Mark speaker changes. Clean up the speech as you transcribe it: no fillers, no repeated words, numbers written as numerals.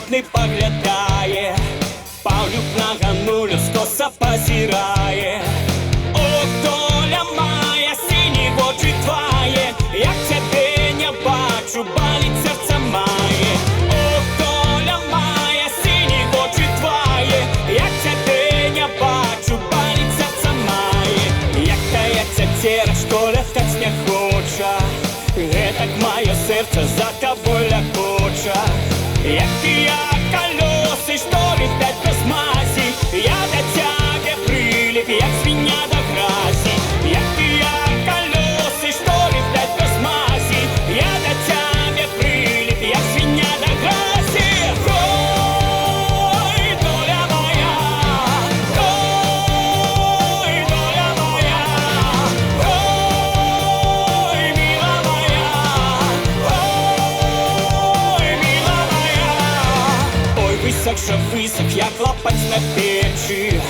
Speaker 1: не поглядає, Павлюк на ганулю скоса позирає. О, доля моя, сині очі твоє, як тебе не бачу, болить серце моє. О, доля моя, сині очі твоє, як тебе не бачу, болить серце моє. Як кається тера, що летать не хоче, гэтак моє серце за тобой лякоче. Як я колеса, что летать без мази, я до тебя прилип, як свинья до грязи. Як я колеса, что летать без мази, я до тебя прилип, як свинья до грязи. Ой, доля моя, ой, доля моя, ой, мила моя, ой, мила моя. Ой, висок же висок, як лопать на печі,